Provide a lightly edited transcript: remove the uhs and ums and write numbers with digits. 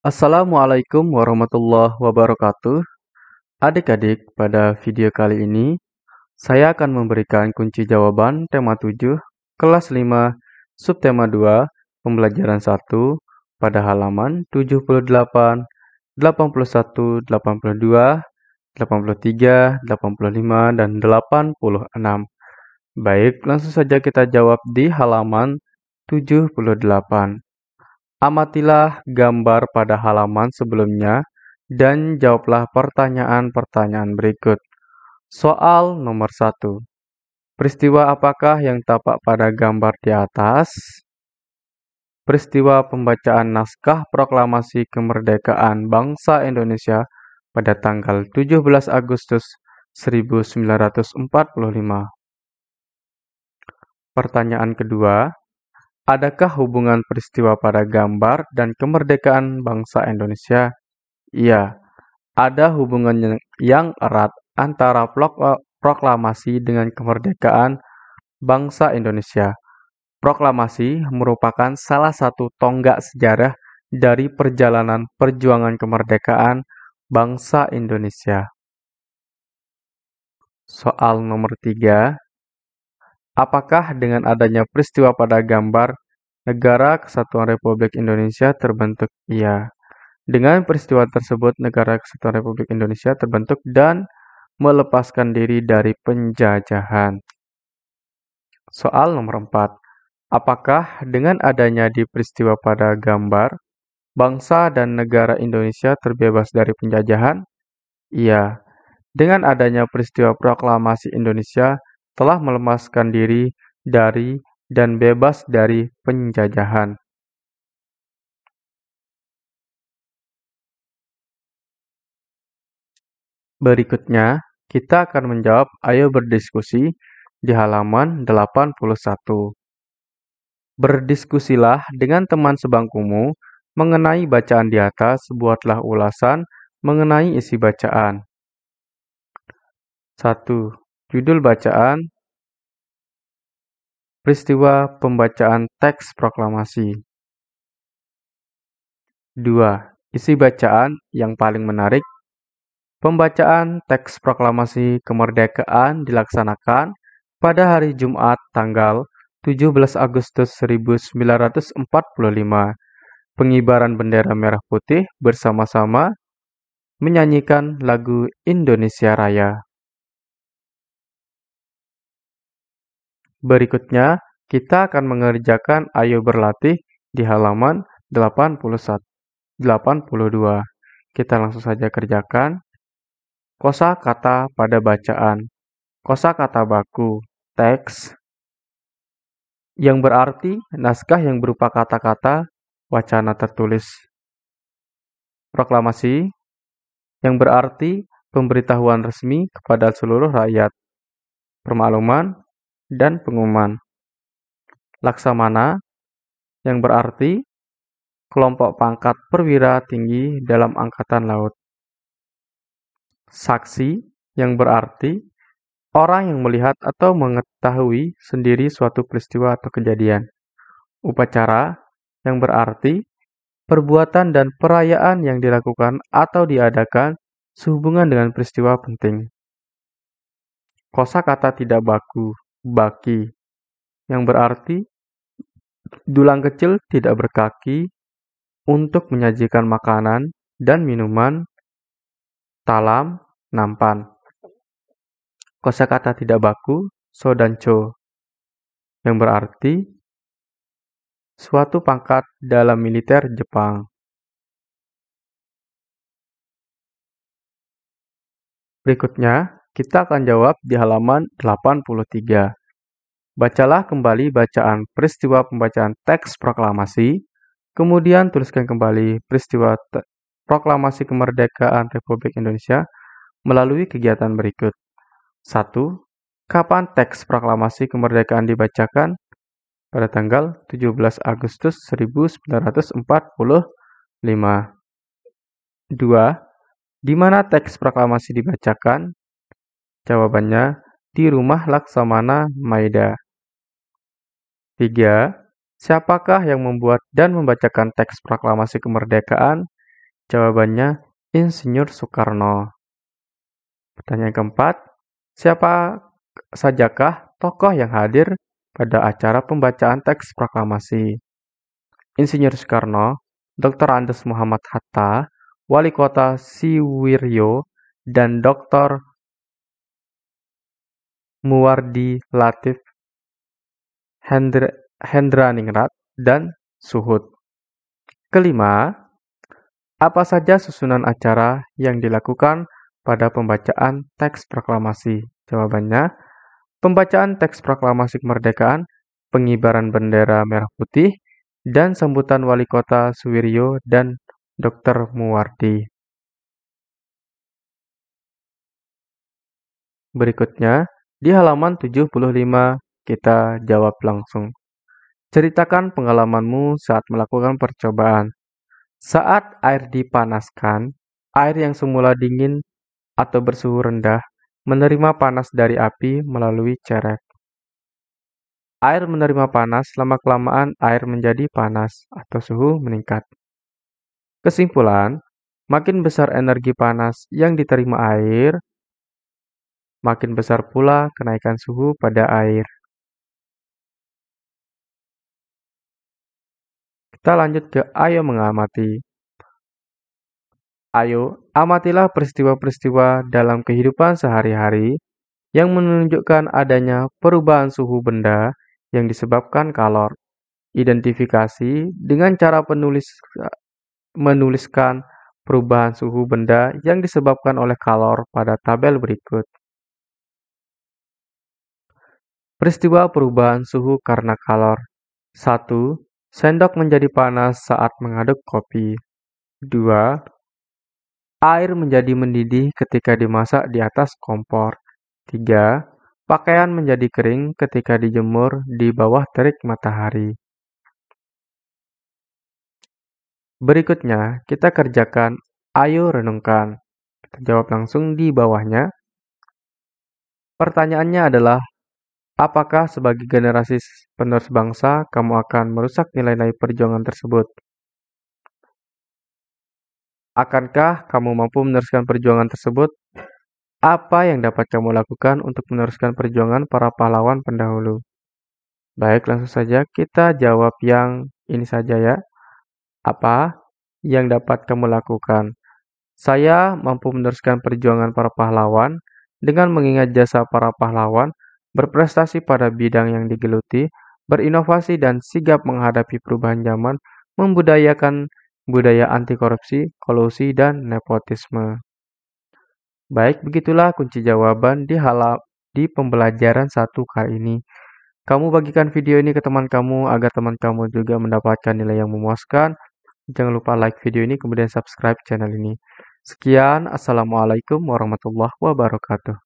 Assalamualaikum warahmatullahi wabarakatuh. Adik-adik, pada video kali ini saya akan memberikan kunci jawaban tema 7, kelas 5, subtema 2, pembelajaran 1 pada halaman 78, 81, 82, 83, 85, dan 86. Baik, langsung saja kita jawab di halaman 78. Amatilah gambar pada halaman sebelumnya dan jawablah pertanyaan-pertanyaan berikut. Soal nomor 1. Peristiwa apakah yang tampak pada gambar di atas? Peristiwa pembacaan naskah proklamasi kemerdekaan bangsa Indonesia pada tanggal 17 Agustus 1945. Pertanyaan kedua, adakah hubungan peristiwa pada gambar dan kemerdekaan bangsa Indonesia? Iya, ada hubungan yang erat antara proklamasi dengan kemerdekaan bangsa Indonesia. Proklamasi merupakan salah satu tonggak sejarah dari perjalanan perjuangan kemerdekaan bangsa Indonesia. Soal nomor 3. Apakah dengan adanya peristiwa pada gambar, Negara Kesatuan Republik Indonesia terbentuk? Iya. Dengan peristiwa tersebut, Negara Kesatuan Republik Indonesia terbentuk dan melepaskan diri dari penjajahan. Soal nomor 4. Apakah dengan adanya di peristiwa pada gambar, bangsa dan negara Indonesia terbebas dari penjajahan? Iya. Dengan adanya peristiwa proklamasi Indonesia telah melepaskan diri dari dan bebas dari penjajahan. Berikutnya, kita akan menjawab ayo berdiskusi di halaman 81. Berdiskusilah dengan teman sebangkumu mengenai bacaan di atas, buatlah ulasan mengenai isi bacaan. 1. Judul bacaan, peristiwa pembacaan teks proklamasi. 2. Isi bacaan yang paling menarik. Pembacaan teks proklamasi kemerdekaan dilaksanakan pada hari Jumat tanggal 17 Agustus 1945. Pengibaran bendera merah putih bersama-sama menyanyikan lagu Indonesia Raya. Berikutnya, kita akan mengerjakan ayo berlatih di halaman 82. Kita langsung saja kerjakan. Kosakata pada bacaan. Kosakata baku, teks, yang berarti naskah yang berupa kata-kata, wacana tertulis. Proklamasi, yang berarti pemberitahuan resmi kepada seluruh rakyat, permakluman, dan pengumuman. Laksamana, yang berarti kelompok pangkat perwira tinggi dalam Angkatan Laut. Saksi, yang berarti orang yang melihat atau mengetahui sendiri suatu peristiwa atau kejadian. Upacara, yang berarti perbuatan dan perayaan yang dilakukan atau diadakan sehubungan dengan peristiwa penting. Kosakata tidak baku, baki, yang berarti dulang kecil tidak berkaki untuk menyajikan makanan dan minuman, talam, nampan. Kosakata tidak baku, so dan cho, yang berarti suatu pangkat dalam militer Jepang. Berikutnya, kita akan jawab di halaman 83. Bacalah kembali bacaan peristiwa pembacaan teks proklamasi, kemudian tuliskan kembali peristiwa proklamasi kemerdekaan Republik Indonesia melalui kegiatan berikut. 1. Kapan teks proklamasi kemerdekaan dibacakan? Pada tanggal 17 Agustus 1945. 2. Di mana teks proklamasi dibacakan? Jawabannya, di rumah Laksamana Maeda. 3. Siapakah yang membuat dan membacakan teks proklamasi kemerdekaan? Jawabannya Insinyur Soekarno. Pertanyaan keempat, siapa sajakah tokoh yang hadir pada acara pembacaan teks proklamasi? Insinyur Soekarno, Dr. Andes Muhammad Hatta, Wali Kota Siwiryo, dan Dr. Muwardi Latif Hendraningrat dan Suhud. Kelima, apa saja susunan acara yang dilakukan pada pembacaan teks proklamasi? Jawabannya, pembacaan teks proklamasi kemerdekaan, pengibaran bendera merah putih, dan sambutan Wali Kota Suwiryo dan Dr. Muwardi. Berikutnya, di halaman 75, kita jawab langsung. Ceritakan pengalamanmu saat melakukan percobaan. Saat air dipanaskan, air yang semula dingin atau bersuhu rendah menerima panas dari api melalui cerek. Air menerima panas, lama-kelamaan air menjadi panas atau suhu meningkat. Kesimpulan, makin besar energi panas yang diterima air, makin besar pula kenaikan suhu pada air. Kita lanjut ke ayo mengamati. Ayo, amatilah peristiwa-peristiwa dalam kehidupan sehari-hari yang menunjukkan adanya perubahan suhu benda yang disebabkan kalor. Identifikasi dengan cara menuliskan perubahan suhu benda yang disebabkan oleh kalor pada tabel berikut. Peristiwa perubahan suhu karena kalor. 1. Sendok menjadi panas saat mengaduk kopi. 2. Air menjadi mendidih ketika dimasak di atas kompor. 3. Pakaian menjadi kering ketika dijemur di bawah terik matahari. Berikutnya, kita kerjakan ayo renungkan. Kita jawab langsung di bawahnya. Pertanyaannya adalah, apakah sebagai generasi penerus bangsa, kamu akan merusak nilai-nilai perjuangan tersebut? Akankah kamu mampu meneruskan perjuangan tersebut? Apa yang dapat kamu lakukan untuk meneruskan perjuangan para pahlawan pendahulu? Baik, langsung saja kita jawab yang ini saja ya. Apa yang dapat kamu lakukan? Saya mampu meneruskan perjuangan para pahlawan dengan mengingat jasa para pahlawan, berprestasi pada bidang yang digeluti, berinovasi dan sigap menghadapi perubahan zaman, membudayakan budaya anti korupsi, kolusi, dan nepotisme. Baik, begitulah kunci jawaban di pembelajaran 1 kali ini. Kamu bagikan video ini ke teman kamu agar teman kamu juga mendapatkan nilai yang memuaskan. Jangan lupa like video ini kemudian subscribe channel ini. Sekian, Assalamualaikum warahmatullahi wabarakatuh.